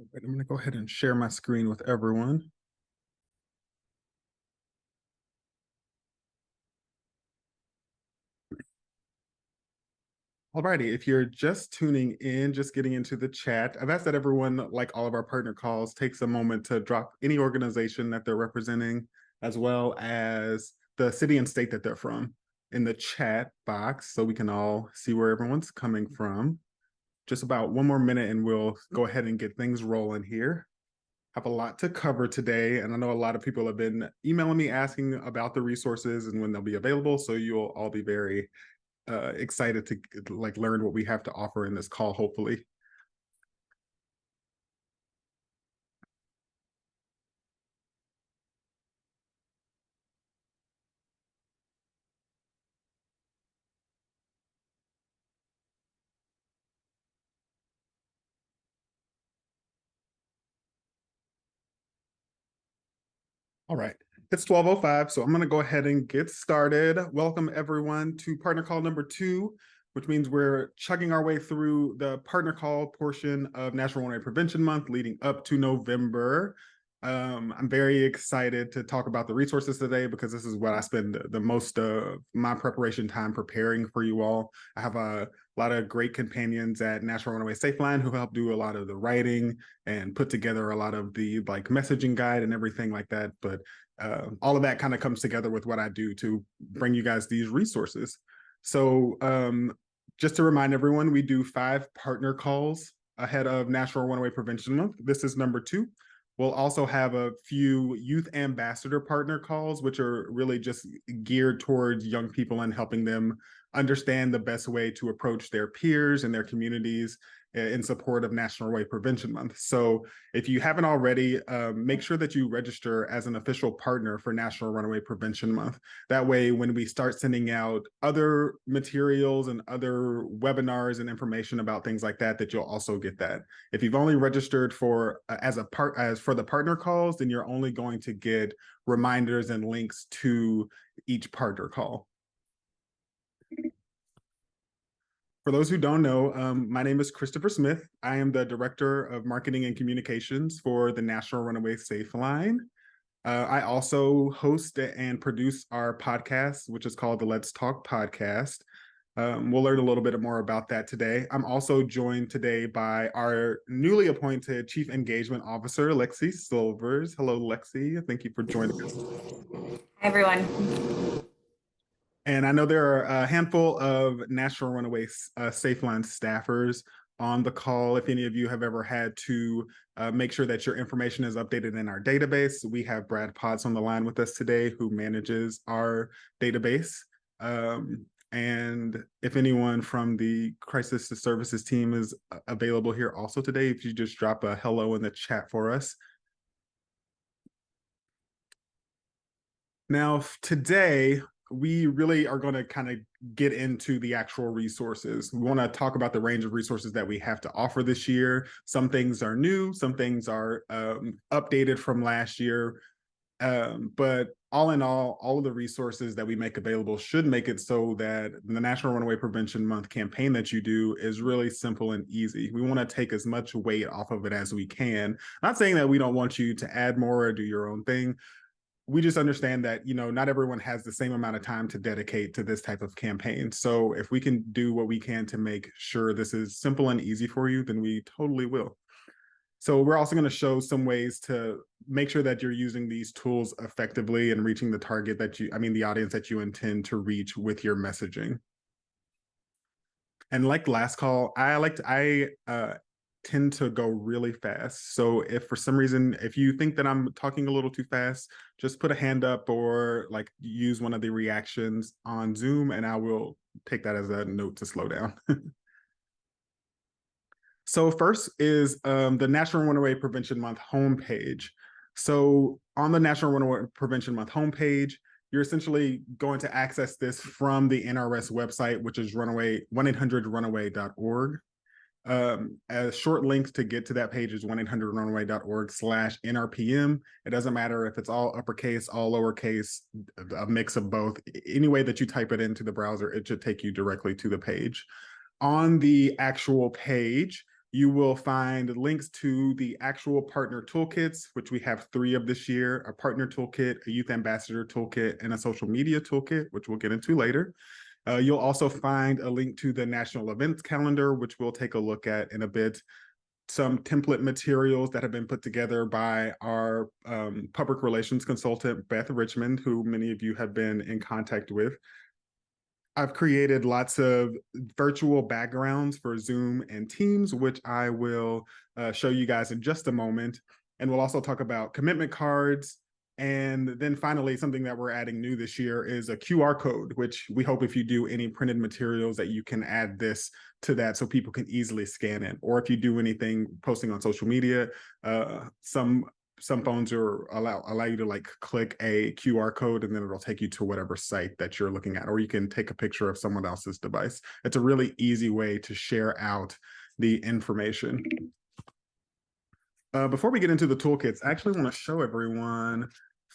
Right, I'm going to go ahead and share my screen with everyone. Alrighty, if you're just tuning in, just getting into the chat, I've asked that everyone, like all of our partner calls, takes a moment to drop any organization that they're representing, as well as the city and state that they're from in the chat box so we can all see where everyone's coming from. Just about one more minute and we'll go ahead and get things rolling here. Have a lot to cover today, and I know a lot of people have been emailing me asking about the resources and when they'll be available, so you'll all be very excited to learn what we have to offer in this call, hopefully. All right, it's 12:05, so I'm going to go ahead and get started. Welcome everyone to partner call number 2, which means we're chugging our way through the partner call portion of National Runaway Prevention Month leading up to November. I'm very excited to talk about the resources today because this is what I spend the most of my preparation time preparing for you all. I have a lot of great companions at National Runaway Safe Line who help do a lot of the writing and put together a lot of the messaging guide and everything like that. But all of that kind of comes together with what I do to bring you guys these resources. So just to remind everyone, we do 5 partner calls ahead of National Runaway Prevention Month. This is number 2. We'll also have a few youth ambassador partner calls, which are really just geared towards young people and helping them understand the best way to approach their peers and their communities in support of National Runaway Prevention Month. So if you haven't already, make sure that you register as an official partner for National Runaway Prevention Month. That way, when we start sending out other materials and other webinars and information about things like that, that you'll also get that. If you've only registered for as for the partner calls, then you're only going to get reminders and links to each partner call. For those who don't know, my name is Christopher Smith. I am the Director of Marketing and Communications for the National Runaway Safe Line. I also host and produce our podcast, which is called the Let's Talk Podcast. We'll learn a little bit more about that today. I'm also joined today by our newly appointed Chief Engagement Officer, Lexi Silvers. Hello, Lexi. Thank you for joining us. Hi, everyone. And I know there are a handful of National Runaway Safe Line staffers on the call. If any of you have ever had to make sure that your information is updated in our database, we have Brad Potts on the line with us today who manages our database. And if anyone from the Crisis Services team is available here also today, if you just drop a hello in the chat for us. Now, today, we really are going to kind of get into the actual resources. We want to talk about the range of resources that we have to offer this year. Some things are new, some things are updated from last year. But all in all of the resources that we make available should make it so that the National Runaway Prevention Month campaign that you do is really simple and easy. We want to take as much weight off of it as we can. Not saying that we don't want you to add more or do your own thing. We just understand that, not everyone has the same amount of time to dedicate to this type of campaign. So if we can do what we can to make sure this is simple and easy for you, then we totally will. So we're also going to show some ways to make sure that you're using these tools effectively and reaching the target the audience that you intend to reach with your messaging. And like last call, I tend to go really fast. So if for some reason, if you think that I'm talking a little too fast, just put a hand up or use one of the reactions on Zoom and I will take that as a note to slow down. So first is the National Runaway Prevention Month homepage. So on the National Runaway Prevention Month homepage, you're essentially going to access this from the NRS website, which is 1-800-runaway.org. A short link to get to that page is 1-800-runaway.org/NRPM. It doesn't matter if it's all uppercase, all lowercase, a mix of both. Any way that you type it into the browser, it should take you directly to the page. On the actual page, You will find links to the actual partner toolkits, which we have 3 of this year: a partner toolkit, a youth ambassador toolkit, and a social media toolkit, which we'll get into later. You'll also find a link to the national events calendar, which we'll take a look at in a bit. Some template materials that have been put together by our public relations consultant, Beth Richmond, who many of you have been in contact with. I've created lots of virtual backgrounds for Zoom and Teams, which I will show you guys in just a moment. And we'll also talk about commitment cards. And then finally, something that we're adding new this year is a QR code, which we hope if you do any printed materials that you can add this to that so people can easily scan it. Or if you do anything posting on social media, some phones allow you to like click a QR code and then it'll take you to whatever site that you're looking at, or you can take a picture of someone else's device. It's a really easy way to share out the information. Before we get into the toolkits, I actually want to show everyone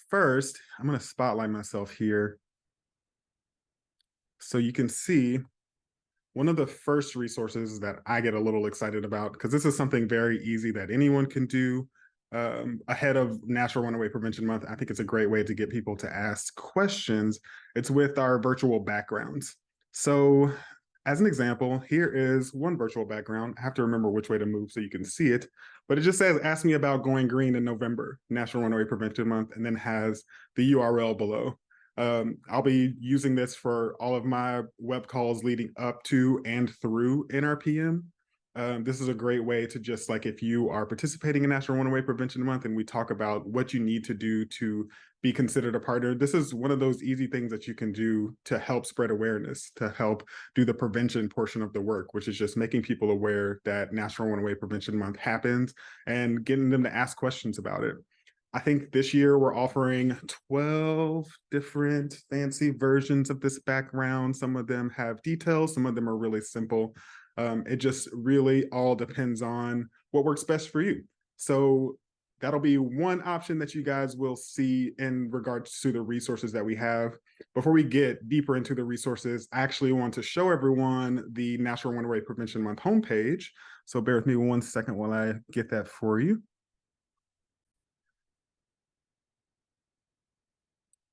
first. I'm going to spotlight myself here so you can see one of the first resources that I get a little excited about, because this is something very easy that anyone can do. Ahead of National Runaway Prevention Month, I think it's a great way to get people to ask questions. It's with our virtual backgrounds. So as an example, here is one virtual background. I have to remember which way to move so you can see it, but it just says, ask me about going green in November, National Runaway Prevention Month, and then has the URL below. I'll be using this for all of my web calls leading up to and through NRPM. This is a great way to just like, if you are participating in National Runaway Prevention Month and we talk about what you need to do to be considered a partner, this is one of those easy things that you can do to help spread awareness, to help do the prevention portion of the work, which is just making people aware that National Runaway Prevention Month happens and getting them to ask questions about it. I think this year we're offering 12 different fancy versions of this background. Some of them have details, some of them are really simple. It just really all depends on what works best for you. So that'll be one option that you guys will see in regards to the resources that we have. Before we get deeper into the resources, I actually want to show everyone the National Runaway Prevention Month homepage. So bear with me 1 second while I get that for you.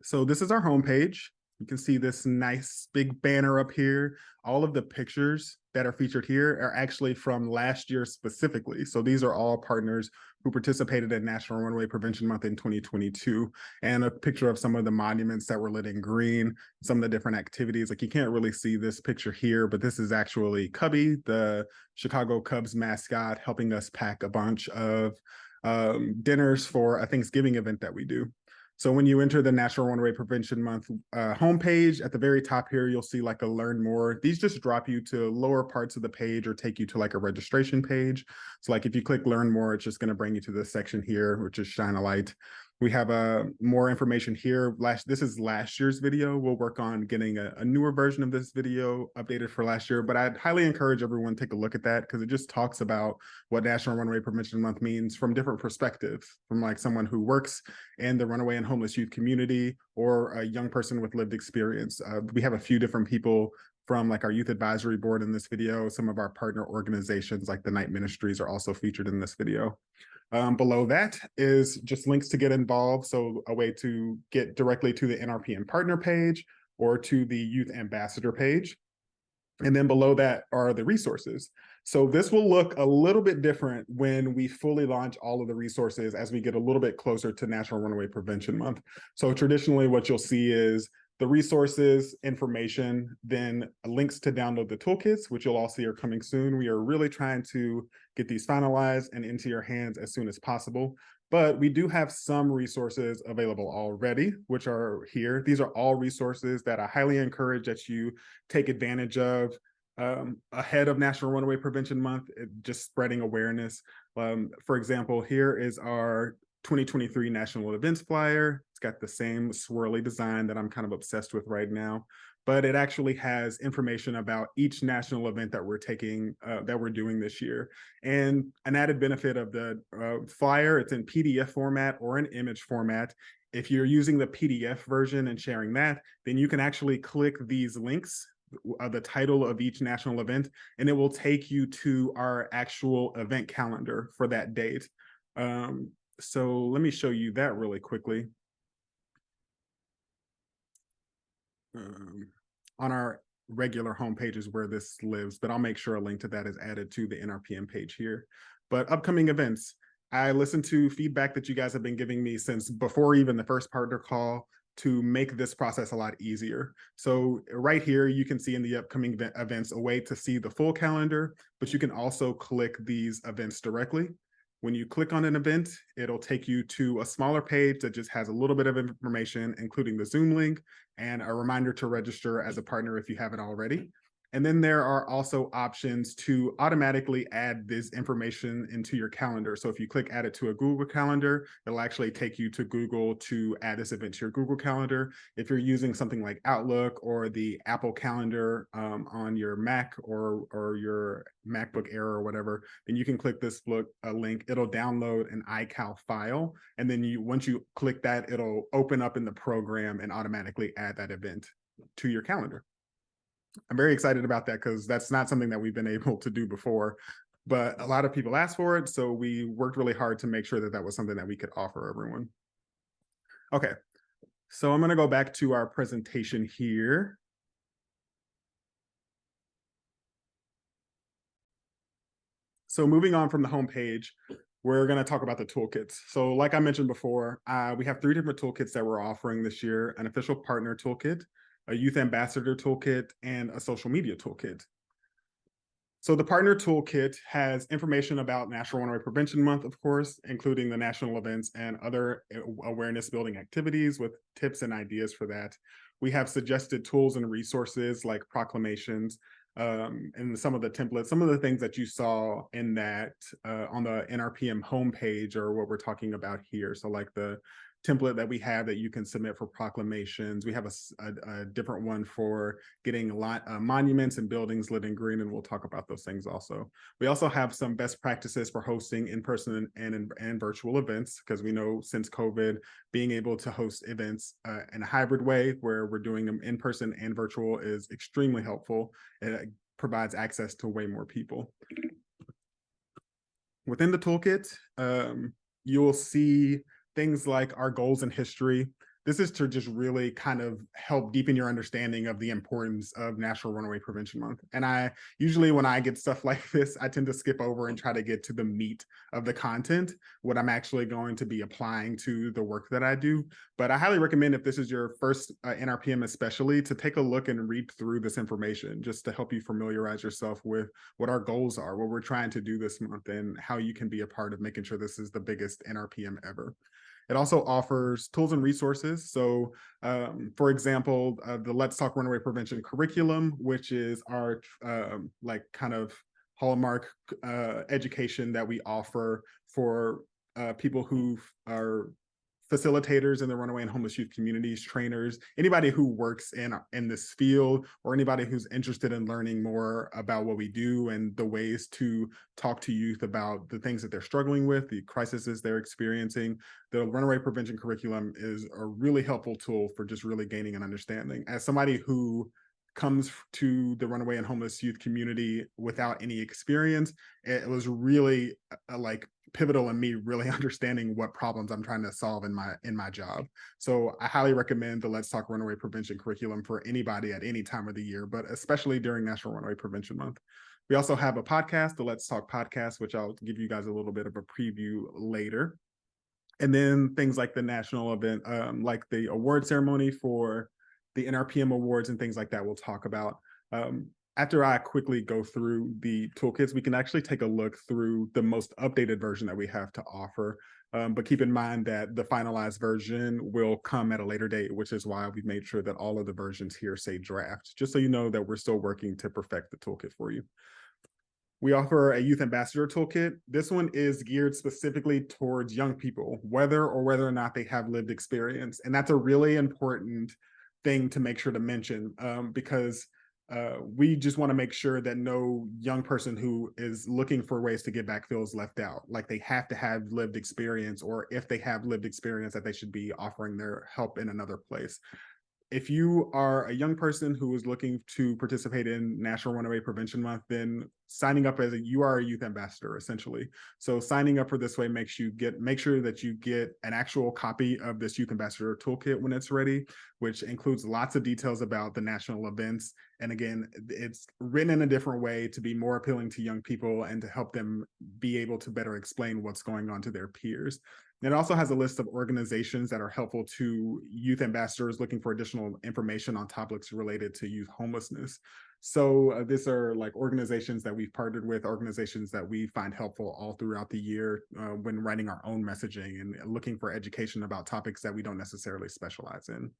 So this is our homepage. You can see this nice big banner up here. All of the pictures that are featured here are actually from last year specifically. So these are all partners who participated in National Runaway Prevention Month in 2022, and a picture of some of the monuments that were lit in green, some of the different activities. Like you can't really see this picture here, but this is actually Cubby, the Chicago Cubs mascot, helping us pack a bunch of dinners for a Thanksgiving event that we do. So when you enter the National Runaway Prevention Month homepage, at the very top here, you'll see like a learn more. These just drop you to lower parts of the page or take you to like a registration page. So like if you click learn more, it's just going to bring you to this section here, which is shine a light. We have more information here. This is last year's video. We'll work on getting a newer version of this video updated for last year, but I'd highly encourage everyone to take a look at that because it just talks about what National Runaway Prevention Month means from different perspectives, from like someone who works in the runaway and homeless youth community or a young person with lived experience. We have a few different people from like our youth advisory board in this video. Some of our partner organizations like the Night Ministries are also featured in this video. Below that is just links to get involved. So a way to get directly to the NRPM partner page or to the youth ambassador page. And then below that are the resources. So this will look a little bit different when we fully launch all of the resources as we get a little bit closer to National Runaway Prevention Month. So traditionally what you'll see is the resources, information, then links to download the toolkits, which you'll all see are coming soon. We are really trying to get these finalized and into your hands as soon as possible. But we do have some resources available already, which are here. These are all resources that I highly encourage that you take advantage of ahead of National Runaway Prevention Month, just spreading awareness. For example, here is our 2023 national events flyer. It's got the same swirly design that I'm kind of obsessed with right now, but it actually has information about each national event that we're doing this year. And an added benefit of the flyer, it's in PDF format or an image format. If you're using the PDF version and sharing that, then you can actually click these links the title of each national event, and it will take you to our actual event calendar for that date. So let me show you that really quickly. On our regular homepage is where this lives, but I'll make sure a link to that is added to the NRPM page here. But upcoming events, I listened to feedback that you guys have been giving me since before even the first partner call to make this process a lot easier. So right here, you can see in the upcoming events a way to see the full calendar, but you can also click these events directly. When you click on an event, it'll take you to a smaller page that just has a little bit of information, including the Zoom link and a reminder to register as a partner if you haven't already. And then there are also options to automatically add this information into your calendar. So if you click add it to a Google Calendar, it'll actually take you to Google to add this event to your Google Calendar. If you're using something like Outlook or the Apple Calendar on your Mac or your MacBook Air or whatever, then you can click this link. It'll download an iCal file. And then once you click that, it'll open up in the program and automatically add that event to your calendar. I'm very excited about that because that's not something that we've been able to do before, but a lot of people asked for it. So we worked really hard to make sure that that was something that we could offer everyone. Okay, so I'm going to go back to our presentation here. So moving on from the homepage, we're going to talk about the toolkits. So like I mentioned before, we have 3 different toolkits that we're offering this year: an official partner toolkit, a youth ambassador toolkit, and a social media toolkit. So the partner toolkit has information about National Runaway Prevention Month, of course, including the national events and other awareness building activities with tips and ideas for that. We have suggested tools and resources like proclamations, and some of the templates, some of the things that you saw in that on the NRPM homepage are what we're talking about here. So like the template that we have that you can submit for proclamations. We have a different one for getting monuments and buildings lit in green, and we'll talk about those things also. We also have some best practices for hosting in-person and virtual events, because we know since COVID, being able to host events in a hybrid way where we're doing them in person and virtual is extremely helpful. It provides access to way more people. Within the toolkit, you'll see things like our goals and history. This is to just really kind of help deepen your understanding of the importance of National Runaway Prevention Month. And I usually, when I get stuff like this, I tend to skip over and try to get to the meat of the content, what I'm actually going to be applying to the work that I do. But I highly recommend, if this is your first NRPM especially, to take a look and read through this information just to help you familiarize yourself with what our goals are, what we're trying to do this month, and how you can be a part of making sure this is the biggest NRPM ever. It also offers tools and resources. So, for example, the Let's Talk Runaway Prevention curriculum, which is our like kind of hallmark education that we offer for people who are facilitators in the runaway and homeless youth communities, trainers, anybody who works in this field, or anybody who's interested in learning more about what we do and the ways to talk to youth about the things that they're struggling with, the crises they're experiencing. The runaway prevention curriculum is a really helpful tool for just really gaining an understanding. As somebody who comes to the runaway and homeless youth community without any experience, it was really like pivotal in me really understanding what problems I'm trying to solve in my job. So I highly recommend the Let's Talk Runaway Prevention curriculum for anybody at any time of the year, but especially during National Runaway Prevention Month. We also have a podcast, the Let's Talk podcast, which I'll give you guys a little bit of a preview later. And then things like the national event, like the award ceremony for the NRPM awards and things like that we'll talk about. After I quickly go through the toolkits, we can actually take a look through the most updated version that we have to offer. But keep in mind that the finalized version will come at a later date, which is why we've made sure that all of the versions here say draft, just so you know that we're still working to perfect the toolkit for you. We offer a youth ambassador toolkit. This one is geared specifically towards young people, whether or not they have lived experience. And that's a really important thing to make sure to mention, because we just want to make sure that no young person who is looking for ways to get back feels left out. Like they have to have lived experience, or if they have lived experience, that they should be offering their help in another place. if you are a young person who is looking to participate in National Runaway Prevention Month, then signing up you are a youth ambassador essentially. So signing up for this way make sure that you get an actual copy of this youth ambassador toolkit when it's ready, which includes lots of details about the national events. And again, it's written in a different way to be more appealing to young people and to help them be able to better explain what's going on to their peers. It also has a list of organizations that are helpful to youth ambassadors looking for additional information on topics related to youth homelessness. So these are like organizations that we've partnered with, organizations that we find helpful all throughout the year when writing our own messaging and looking for education about topics that we don't necessarily specialize in.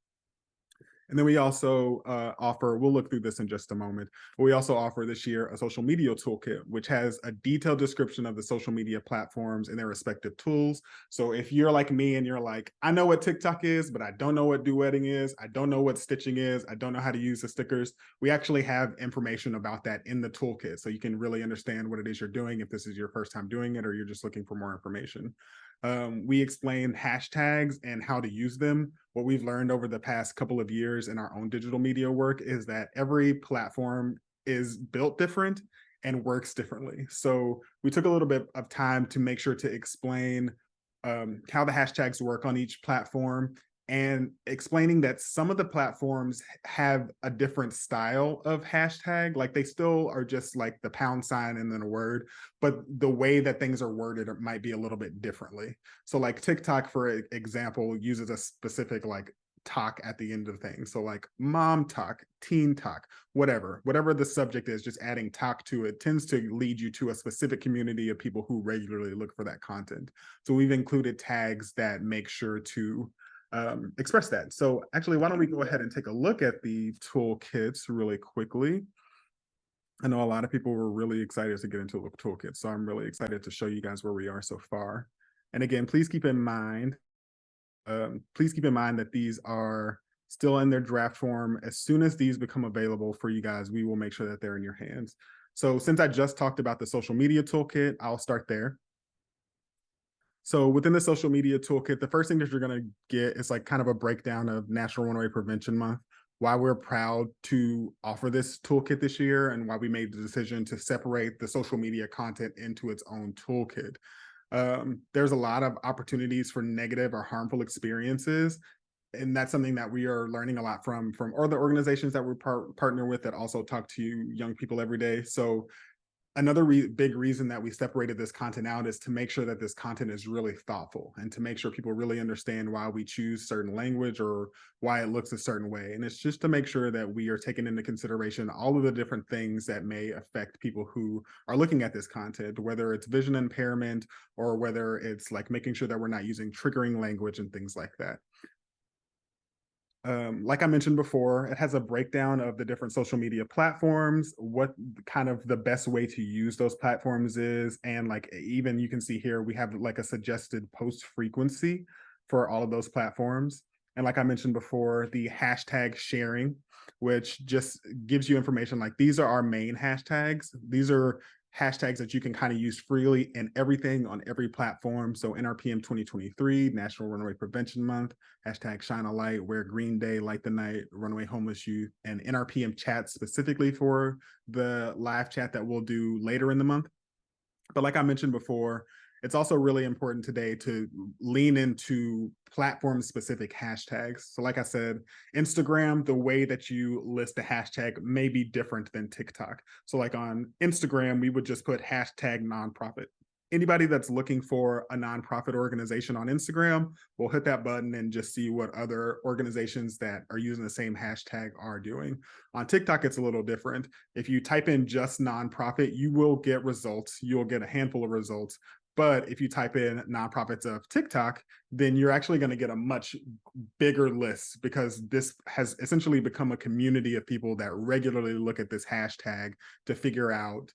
And then we also offer, we'll look through this in just a moment, but we also offer this year a social media toolkit, which has a detailed description of the social media platforms and their respective tools. So if you're like me and you're like, I know what TikTok is, but I don't know what duetting is, I don't know what stitching is, I don't know how to use the stickers, we actually have information about that in the toolkit. So you can really understand what it is you're doing if this is your first time doing it or you're just looking for more information. We explain hashtags and how to use them. What we've learned over the past couple of years in our own digital media work is that every platform is built different and works differently. So we took a little bit of time to make sure to explain how the hashtags work on each platform and explaining that some of the platforms have a different style of hashtag. Like they still are just like the pound sign and then a word, but the way that things are worded might be a little bit differently. So like TikTok, for example, uses a specific like talk at the end of things. So like mom talk, teen talk, whatever the subject is, just adding talk to it tends to lead you to a specific community of people who regularly look for that content. So we've included tags that make sure to express that. So actually, why don't we go ahead and take a look at the toolkits really quickly. I know a lot of people were really excited to get into the toolkit, so I'm really excited to show you guys where we are so far. And again, please keep in mind that these are still in their draft form. As soon as these become available for you guys, we will make sure that they're in your hands. So since I just talked about the social media toolkit, I'll start there. So within the social media toolkit, the first thing that you're going to get is like kind of a breakdown of National Runaway Prevention Month, why we're proud to offer this toolkit this year, and why we made the decision to separate the social media content into its own toolkit. There's a lot of opportunities for negative or harmful experiences, and that's something that we are learning a lot from other organizations that we partner with that also talk to young people every day. So another big reason that we separated this content out is to make sure that this content is really thoughtful and to make sure people really understand why we choose certain language or why it looks a certain way. And it's just to make sure that we are taking into consideration all of the different things that may affect people who are looking at this content, whether it's vision impairment or whether it's like making sure that we're not using triggering language and things like that. Like I mentioned before, it has a breakdown of the different social media platforms, what kind of the best way to use those platforms is, and like even you can see here, we have like a suggested post frequency for all of those platforms. And like I mentioned before, the hashtag sharing, which just gives you information like these are our main hashtags. These are hashtags that you can kind of use freely in everything on every platform. So NRPM 2023, National Runaway Prevention Month, hashtag Shine a Light, Wear Green Day, Light the Night, Runaway Homeless Youth, and NRPM chat specifically for the live chat that we'll do later in the month. But like I mentioned before, it's also really important today to lean into platform-specific hashtags. So like I said, Instagram, the way that you list a hashtag may be different than TikTok. So like on Instagram, we would just put hashtag nonprofit. Anybody that's looking for a nonprofit organization on Instagram will hit that button and just see what other organizations that are using the same hashtag are doing. On TikTok, it's a little different. If you type in just nonprofit, you will get results. You'll get a handful of results. But if you type in nonprofits of TikTok, then you're actually going to get a much bigger list because this has essentially become a community of people that regularly look at this hashtag to figure out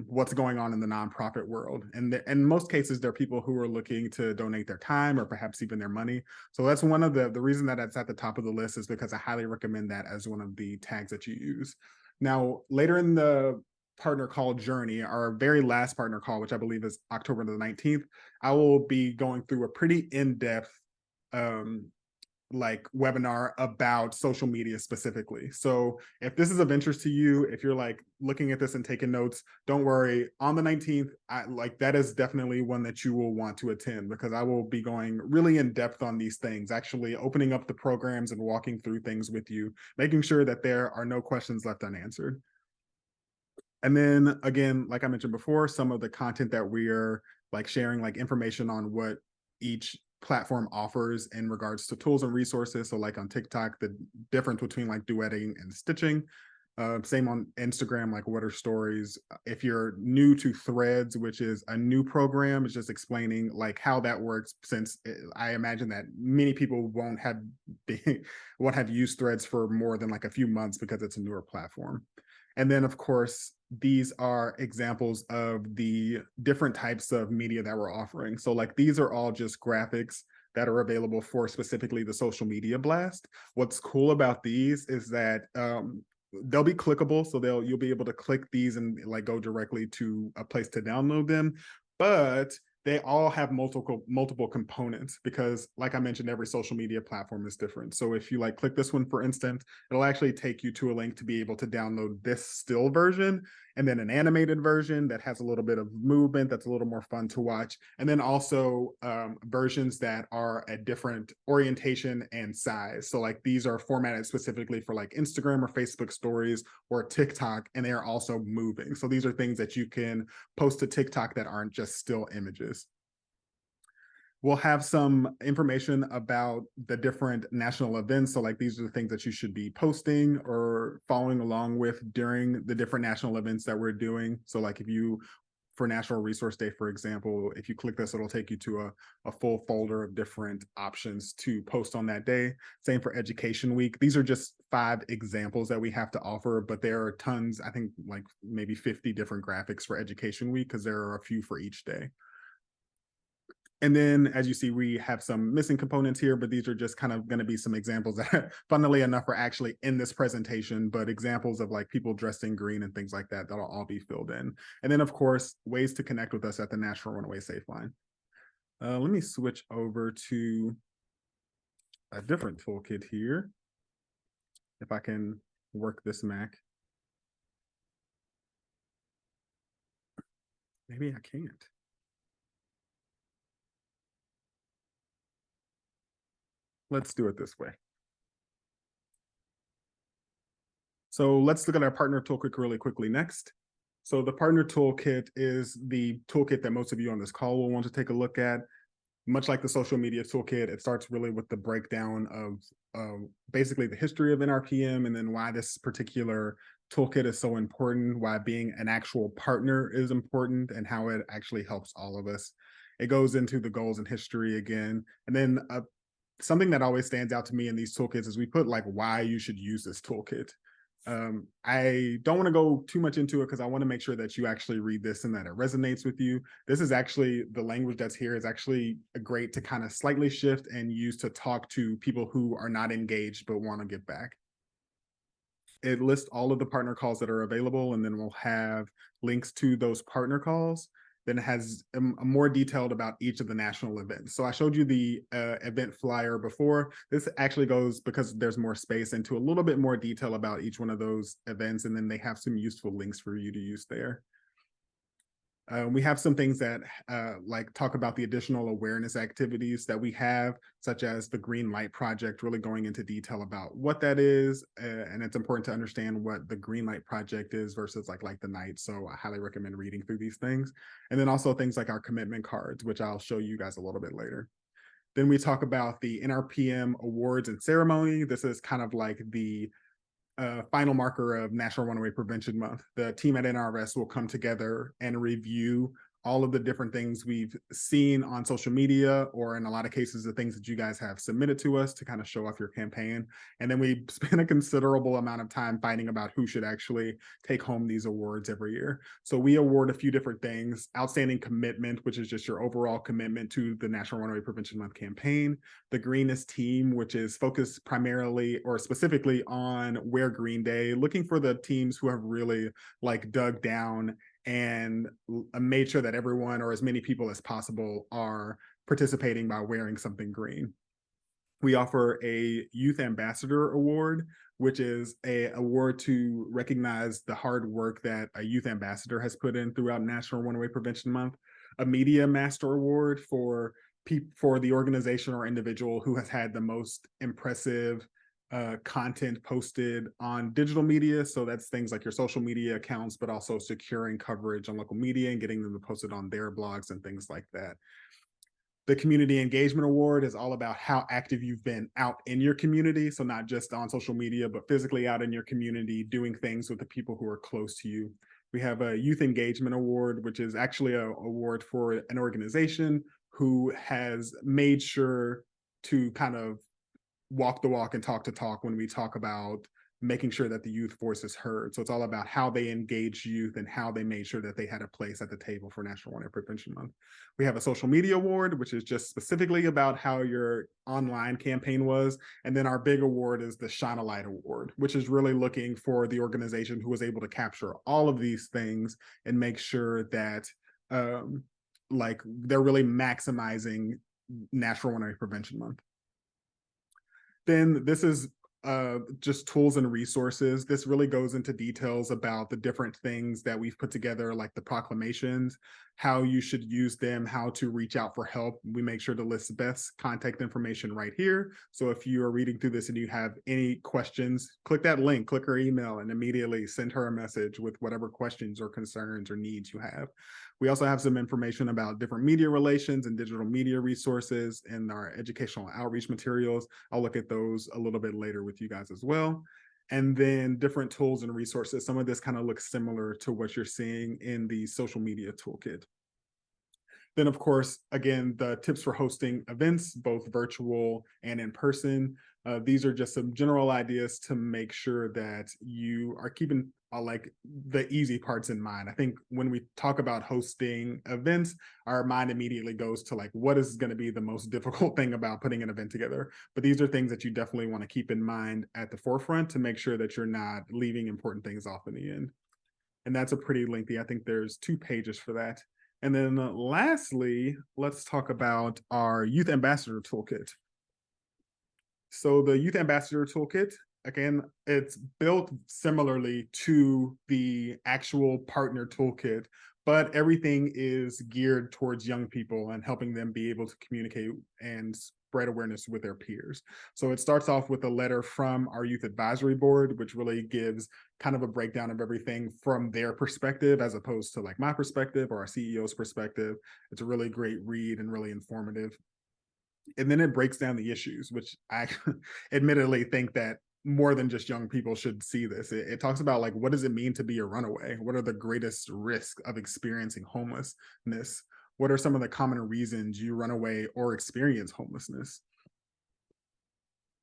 what's going on in the nonprofit world. And in most cases, they're people who are looking to donate their time or perhaps even their money. So that's one of the reason that it's at the top of the list is because I highly recommend that as one of the tags that you use. Now, later in the partner call journey, our very last partner call, which I believe is October the 19th, I will be going through a pretty in-depth like webinar about social media specifically. So if this is of interest to you, if you're like looking at this and taking notes, don't worry. On the 19th, that is definitely one that you will want to attend, because I will be going really in depth on these things, actually opening up the programs and walking through things with you, making sure that there are no questions left unanswered. And then again, like I mentioned before, some of the content that we're like sharing, like information on what each platform offers in regards to tools and resources. So like on TikTok, the difference between like duetting and stitching. Same on Instagram, like what are stories. If you're new to Threads, which is a new program, it's just explaining like how that works, since I imagine that many people won't have used Threads for more than like a few months because it's a newer platform. And then, of course, these are examples of the different types of media that we're offering. So like these are all just graphics that are available for specifically the social media blast. What's cool about these is that they'll be clickable. So you'll be able to click these and like go directly to a place to download them. But they all have multiple components, because like I mentioned, every social media platform is different. So if you like click this one, for instance, it'll actually take you to a link to be able to download this still version, and then an animated version that has a little bit of movement that's a little more fun to watch, and then also versions that are a different orientation and size. So like these are formatted specifically for like Instagram or Facebook stories or TikTok, and they are also moving. So these are things that you can post to TikTok that aren't just still images. We'll have some information about the different national events. So like these are the things that you should be posting or following along with during the different national events that we're doing. So like if you, for National Resource Day, for example, if you click this, it'll take you to a full folder of different options to post on that day. Same for Education Week. These are just 5 examples that we have to offer, but there are tons, I think like maybe 50 different graphics for Education Week, because there are a few for each day. And then, as you see, we have some missing components here, but these are just kind of going to be some examples that, funnily enough, are actually in this presentation, but examples of like people dressed in green and things like that, that'll all be filled in. And then, of course, ways to connect with us at the National Runaway Safe Line. Let me switch over to a different toolkit here, if I can work this Mac. Maybe I can't. Let's do it this way. So let's look at our partner toolkit really quickly next. So the partner toolkit is the toolkit that most of you on this call will want to take a look at. Much like the social media toolkit, it starts really with the breakdown of basically the history of NRPM, and then why this particular toolkit is so important, why being an actual partner is important, and how it actually helps all of us. It goes into the goals and history again. And then something that always stands out to me in these toolkits is we put like why you should use this toolkit. I don't want to go too much into it because I want to make sure that you actually read this and that it resonates with you. This is actually, the language that's here is actually great to kind of slightly shift and use to talk to people who are not engaged but want to get back. It lists all of the partner calls that are available, and then we'll have links to those partner calls. Then it has more detailed about each of the national events. So I showed you the event flyer before. This actually goes, because there's more space, into a little bit more detail about each one of those events, and then they have some useful links for you to use there. We have some things that like talk about the additional awareness activities that we have, such as the Green Light Project, really going into detail about what that is. And it's important to understand what the Green Light Project is versus like the night. So I highly recommend reading through these things. And then also things like our commitment cards, which I'll show you guys a little bit later. Then we talk about the NRPM awards and ceremony. This is kind of like the final marker of National Runaway Prevention Month. The team at NRS will come together and review all of the different things we've seen on social media, or in a lot of cases, the things that you guys have submitted to us to kind of show off your campaign. And then we spend a considerable amount of time fighting about who should actually take home these awards every year. So we award a few different things: outstanding commitment, which is just your overall commitment to the National Runaway Prevention Month campaign; the greenest team, which is focused primarily or specifically on Wear Green Day, looking for the teams who have really like dug down and made sure that everyone, or as many people as possible, are participating by wearing something green. We offer a Youth Ambassador Award, which is a award to recognize the hard work that a youth ambassador has put in throughout National Runaway Prevention Month. A Media Master Award for the organization or individual who has had the most impressive content posted on digital media. So that's things like your social media accounts, but also securing coverage on local media and getting them to post it on their blogs and things like that. The Community Engagement Award is all about how active you've been out in your community. So not just on social media, but physically out in your community, doing things with the people who are close to you. We have a Youth Engagement Award, which is actually an award for an organization who has made sure to kind of walk the walk and talk the talk when we talk about making sure that the youth voice is heard. So it's all about how they engage youth and how they made sure that they had a place at the table for National Runaway Prevention Month. We have a social media award, which is just specifically about how your online campaign was. And then our big award is the Shine a Light Award, which is really looking for the organization who was able to capture all of these things and make sure that like they're really maximizing National Runaway Prevention Month. Then this is just tools and resources. This really goes into details about the different things that we've put together, like the proclamations, how you should use them, how to reach out for help. We make sure to list Beth's contact information right here. So if you are reading through this and you have any questions, click that link, click her email, and immediately send her a message with whatever questions or concerns or needs you have. We also have some information about different media relations and digital media resources in our educational outreach materials. I'll look at those a little bit later with you guys as well. And then different tools and resources. Some of this kind of looks similar to what you're seeing in the social media toolkit. Then, of course, again, the tips for hosting events, both virtual and in person. These are just some general ideas to make sure that you are keeping like the easy parts in mind. I think when we talk about hosting events, our mind immediately goes to like, what is going to be the most difficult thing about putting an event together? But these are things that you definitely want to keep in mind at the forefront to make sure that you're not leaving important things off in the end. And that's a pretty lengthy, I think there's 2 pages for that. And then lastly, let's talk about our Youth Ambassador Toolkit. So the Youth Ambassador Toolkit, again, it's built similarly to the actual partner toolkit, but everything is geared towards young people and helping them be able to communicate and spread awareness with their peers. So it starts off with a letter from our Youth Advisory Board, which really gives kind of a breakdown of everything from their perspective, as opposed to like my perspective or our CEO's perspective. It's a really great read and really informative. And then it breaks down the issues, which I admittedly think that more than just young people should see this. It talks about like, what does it mean to be a runaway? What are the greatest risks of experiencing homelessness? What are some of the common reasons you run away or experience homelessness?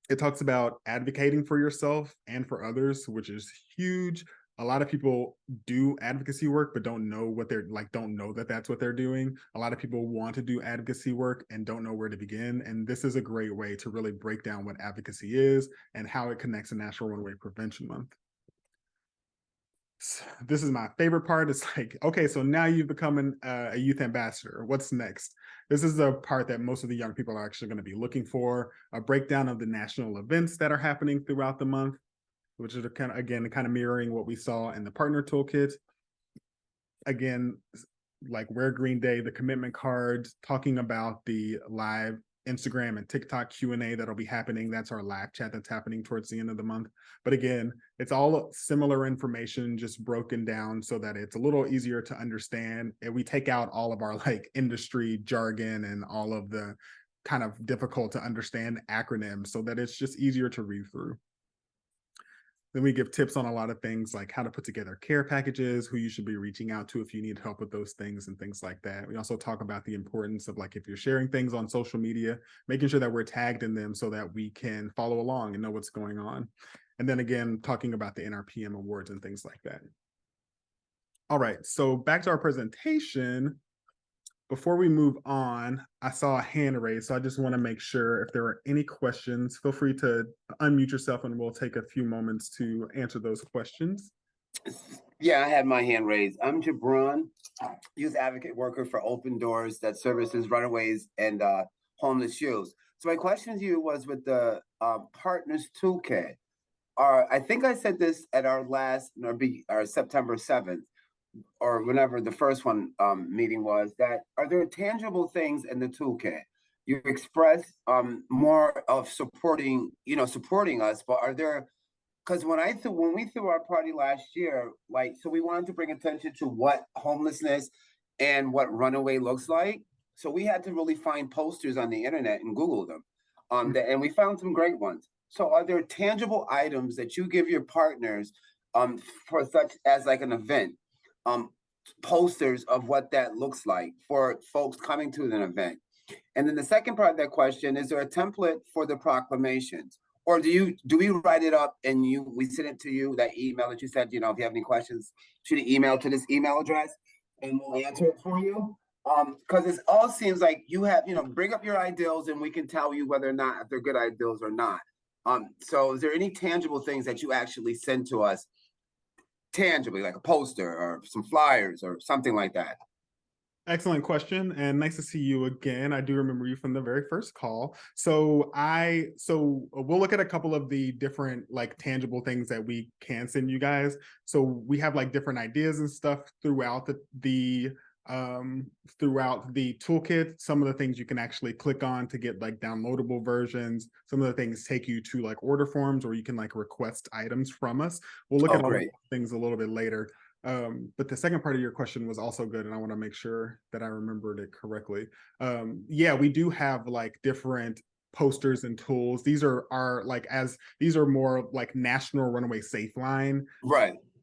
It talks about advocating for yourself and for others, which is huge. A lot of people do advocacy work, but don't know what they're like, don't know that that's what they're doing. A lot of people want to do advocacy work and don't know where to begin. And this is a great way to really break down what advocacy is and how it connects to National Runaway Prevention Month. This is my favorite part. It's like, okay, so now you've become a youth ambassador. What's next? This is the part that most of the young people are actually going to be looking for: a breakdown of the national events that are happening throughout the month, which is kind of mirroring what we saw in the partner toolkit. Again, like Wear Green Day, the commitment cards, talking about the live Instagram and TikTok Q&A that'll be happening. That's our live chat that's happening towards the end of the month. But again, it's all similar information, just broken down so that it's a little easier to understand. And we take out all of our like industry jargon and all of the kind of difficult to understand acronyms so that it's just easier to read through. Then we give tips on a lot of things like how to put together care packages, who you should be reaching out to if you need help with those things and things like that. We also talk about the importance of like if you're sharing things on social media, making sure that we're tagged in them so that we can follow along and know what's going on. And then again, talking about the NRPM awards and things like that. All right, so back to our presentation. Before we move on, I saw a hand raised, so I just want to make sure if there are any questions, feel free to unmute yourself and we'll take a few moments to answer those questions. Yeah, I had my hand raised. I'm Jabron, youth advocate worker for Open Doors that services runaways and homeless youth. So my question to you was with the Partners Toolkit. I think I said this at our last, our September 7th, or whenever the first one meeting was, that are there tangible things in the toolkit? You express more of supporting, supporting us, but are there, because when we threw our party last year, like, so we wanted to bring attention to what homelessness and what Runaway looks like. So we had to really find posters on the internet and Google them. And we found some great ones. So are there tangible items that you give your partners for such as like an event? Posters of what that looks like for folks coming to an event. And then the second part of that question, is there a template for the proclamations? Or do we write it up and we send it to you, that email that you said, if you have any questions, shoot an email to this email address and we'll answer it for you. Because it all seems like you have, bring up your ideals and we can tell you whether or not if they're good ideals or not. So is there any tangible things that you actually send to us tangibly, like a poster or some flyers or something like that? Excellent question, and nice to see you again. I do remember you from the very first call. So we'll look at a couple of the different like tangible things that we can send you guys. So we have like different ideas and stuff throughout the toolkit. Some of the things you can actually click on to get like downloadable versions. Some of the things take you to like order forms, or you can like request items from us. We'll look at all those things a little bit later. But the second part of your question was also good, and I want to make sure that I remembered it correctly. Yeah, we do have like different posters and tools. These are more like National Runaway Safe Line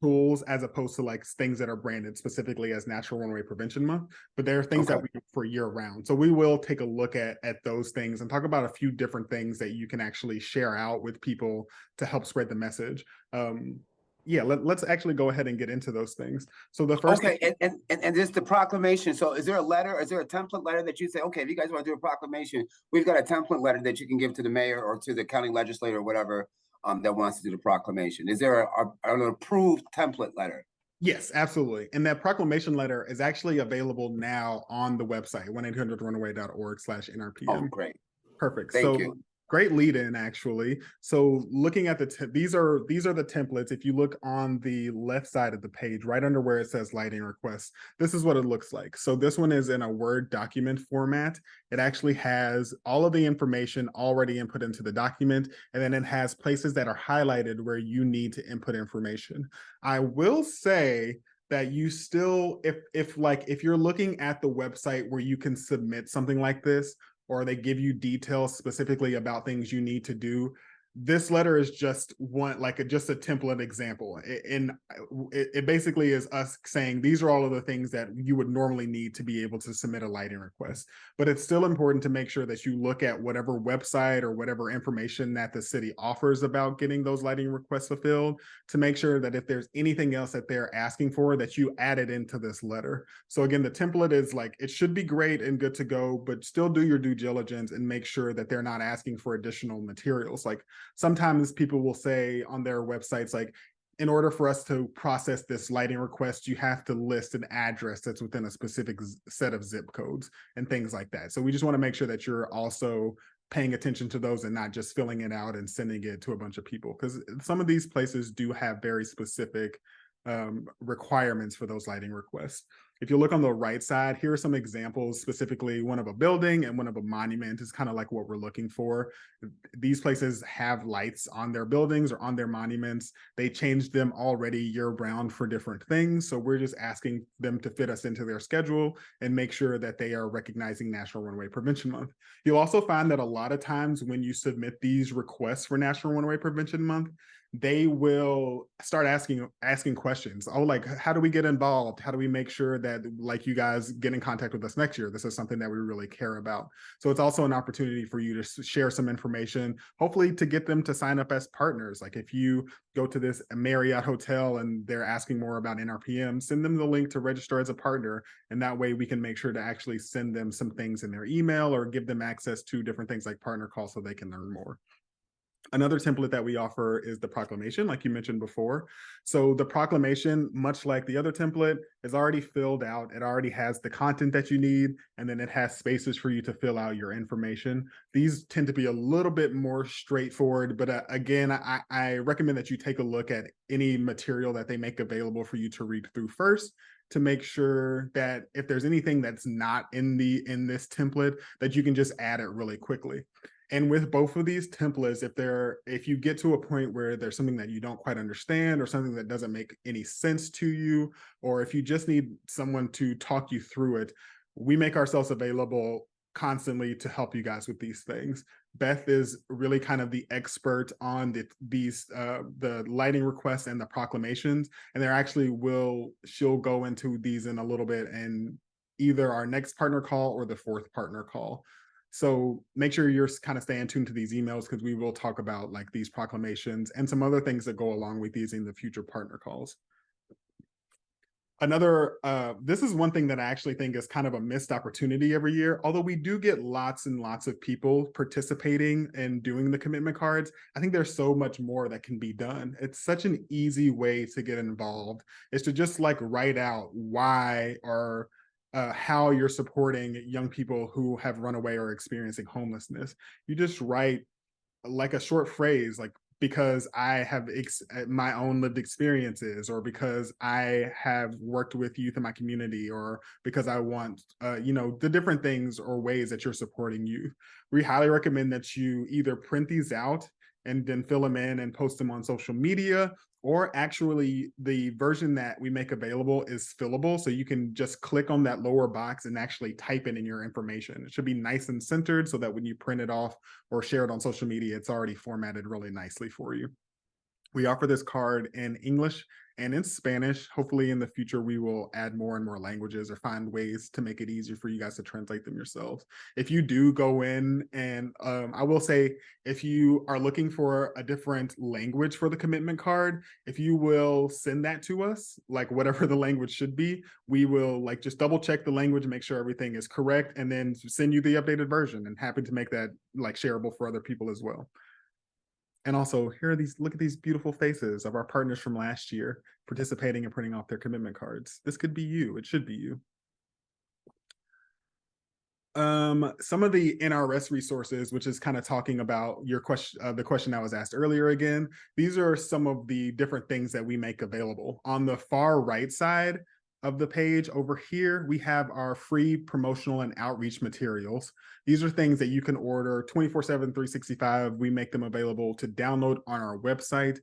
tools, as opposed to like things that are branded specifically as National Runaway Prevention Month. But there are things that we do for year round. So we will take a look at those things and talk about a few different things that you can actually share out with people to help spread the message. Yeah, let's actually go ahead and get into those things. So the first and just the proclamation. So is there a letter, is there a template letter that you say, okay, if you guys want to do a proclamation, we've got a template letter that you can give to the mayor or to the county legislator or whatever that wants to do the proclamation? Is there an approved template letter? Yes, absolutely. And that proclamation letter is actually available now on the website, 1-800-runaway.org/NRPM. Oh, great. Perfect. Thank you. Great lead in, actually. So looking at these are the templates. If you look on the left side of the page, right under where it says lighting requests, this is what it looks like. So this one is in a Word document format. It actually has all of the information already input into the document, and then it has places that are highlighted where you need to input information. I will say that you still, if you're looking at the website where you can submit something like this, or they give you details specifically about things you need to do, this letter is just just a template example. It basically is us saying these are all of the things that you would normally need to be able to submit a lighting request. But it's still important to make sure that you look at whatever website or whatever information that the city offers about getting those lighting requests fulfilled, to make sure that if there's anything else that they're asking for, that you add it into this letter. So again, the template is like, it should be great and good to go, but still do your due diligence and make sure that they're not asking for additional materials. Like, sometimes people will say on their websites, like, in order for us to process this lighting request, you have to list an address that's within a specific set of zip codes and things like that. So we just want to make sure that you're also paying attention to those and not just filling it out and sending it to a bunch of people, because some of these places do have very specific requirements for those lighting requests. If you look on the right side, here are some examples, specifically one of a building and one of a monument is kind of like what we're looking for. These places have lights on their buildings or on their monuments. They changed them already year round for different things. So we're just asking them to fit us into their schedule and make sure that they are recognizing National Runaway Prevention Month. You'll also find that a lot of times when you submit these requests for National Runaway Prevention Month, they will start asking questions. Oh, like, how do we get involved? How do we make sure that, like, you guys get in contact with us next year? This is something that we really care about. So it's also an opportunity for you to share some information, hopefully to get them to sign up as partners. Like, if you go to this Marriott hotel and they're asking more about NRPM, send them the link to register as a partner. And that way we can make sure to actually send them some things in their email or give them access to different things like partner calls so they can learn more. Another template that we offer is the proclamation, like you mentioned before. So the proclamation, much like the other template, is already filled out. It already has the content that you need, and then it has spaces for you to fill out your information. These tend to be a little bit more straightforward, but again, I recommend that you take a look at any material that they make available for you to read through first, to make sure that if there's anything that's not in this template, that you can just add it really quickly. And with both of these templates, if you get to a point where there's something that you don't quite understand or something that doesn't make any sense to you, or if you just need someone to talk you through it, we make ourselves available constantly to help you guys with these things. Beth is really kind of the expert on the lighting requests and the proclamations, and she'll go into these in a little bit in either our next partner call or the fourth partner call. So make sure you're kind of staying tuned to these emails, because we will talk about like these proclamations and some other things that go along with these in the future partner calls. This is one thing that I actually think is kind of a missed opportunity every year. Although we do get lots and lots of people participating and doing the commitment cards, I think there's so much more that can be done. It's such an easy way to get involved, is to just like write out why or how you're supporting young people who have run away or experiencing homelessness. You just write like a short phrase, like, because I have my own lived experiences, or because I have worked with youth in my community, or because I want, the different things or ways that you're supporting youth. We highly recommend that you either print these out and then fill them in and post them on social media, or actually the version that we make available is fillable. So you can just click on that lower box and actually type it in your information. It should be nice and centered so that when you print it off or share it on social media, it's already formatted really nicely for you. We offer this card in English and in Spanish. Hopefully in the future, we will add more and more languages or find ways to make it easier for you guys to translate them yourselves. If you do go in and I will say, if you are looking for a different language for the commitment card, if you will send that to us, like whatever the language should be, we will like just double check the language, make sure everything is correct, and then send you the updated version, and happy to make that like shareable for other people as well. And also, look at these beautiful faces of our partners from last year participating and printing off their commitment cards. This could be you. It should be you. Some of the NRS resources, which is kind of talking about your question, the question that was asked earlier again, these are some of the different things that we make available. On the far right side of the page over here, we have our free promotional and outreach materials. These are things that you can order 24/7, 365. We make them available to download on our website.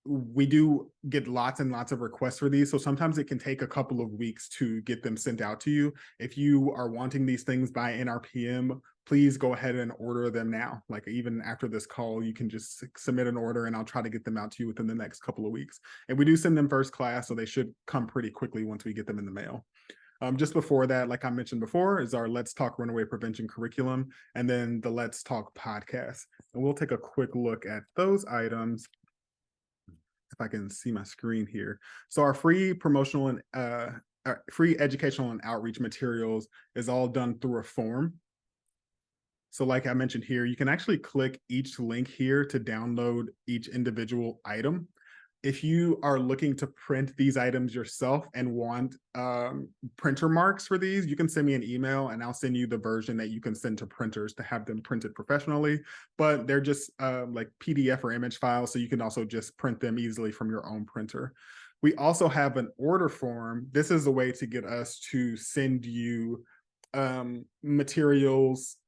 We do get lots and lots of requests for these, so sometimes it can take a couple of weeks to get them sent out to you. If you are wanting these things by NRPM, please go ahead and order them now. Like even after this call, you can just submit an order and I'll try to get them out to you within the next couple of weeks. And we do send them first class, so they should come pretty quickly once we get them in the mail. Just before that, like I mentioned before, is our Let's Talk Runaway Prevention curriculum, and then the Let's Talk podcast. And we'll take a quick look at those items if I can see my screen here. So our free promotional and free educational and outreach materials is all done through a form. So like I mentioned here, you can actually click each link here to download each individual item. If you are looking to print these items yourself and want printer marks for these, you can send me an email and I'll send you the version that you can send to printers to have them printed professionally. But they're just like PDF or image files, so you can also just print them easily from your own printer. We also have an order form. This is a way to get us to send you materials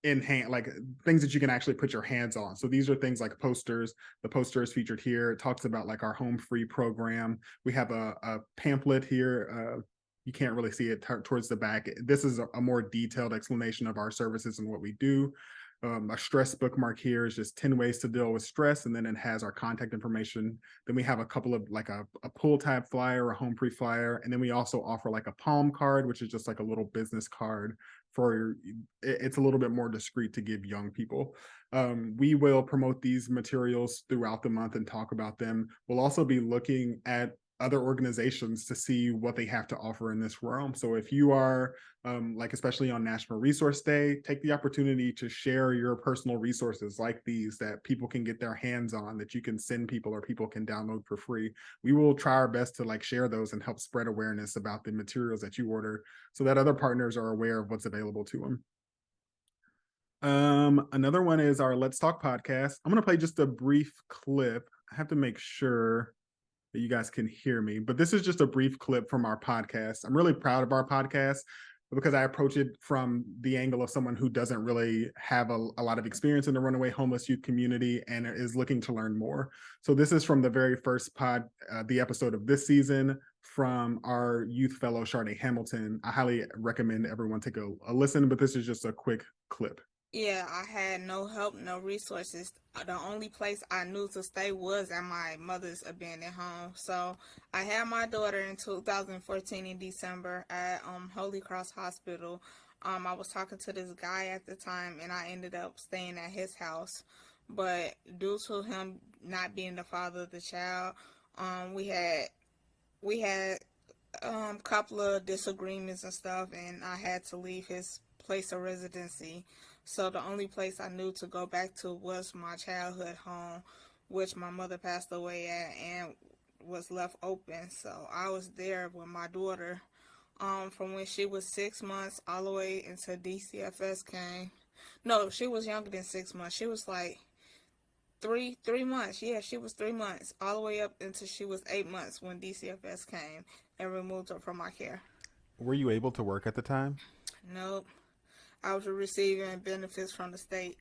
in hand, like things that you can actually put your hands on. So these are things like posters. The poster is featured here. It talks about like our home free program. We have a pamphlet here. You can't really see it towards the back. This is a more detailed explanation of our services and what we do. A stress bookmark here is just 10 ways to deal with stress, and then it has our contact information. Then we have a couple of like a pull tab flyer, a home free flyer, and then we also offer like a palm card, which is just like a little business card for it's a little bit more discreet to give young people. We will promote these materials throughout the month and talk about them. We'll also be looking at other organizations to see what they have to offer in this realm. So if you are like, especially on National Resource Day, take the opportunity to share your personal resources like these that people can get their hands on, that you can send people or people can download for free. We will try our best to like share those and help spread awareness about the materials that you order so that other partners are aware of what's available to them. Another one is our Let's Talk podcast. I'm going to play just a brief clip. I have to make sure that you guys can hear me, but this is just a brief clip from our podcast. I'm really proud of our podcast because I approach it from the angle of someone who doesn't really have a lot of experience in the runaway homeless youth community and is looking to learn more. So this is from the very first the episode of this season from our youth fellow, Sharday Hamilton. I highly recommend everyone take a listen, but this is just a quick clip. Yeah, I had no help, no resources. The only place I knew to stay was at my mother's abandoned home. So I had my daughter in 2014 in December at Holy Cross Hospital. I was talking to this guy at the time, and I ended up staying at his house. But due to him not being the father of the child, we had a couple of disagreements and stuff, and I had to leave his place of residency. So the only place I knew to go back to was my childhood home, which my mother passed away at and was left open. So I was there with my daughter from when she was 6 months all the way until DCFS came. No, she was younger than 6 months. She was like three months. Yeah, she was 3 months all the way up until she was 8 months when DCFS came and removed her from my care. Were you able to work at the time? Nope. I was receiving benefits from the state.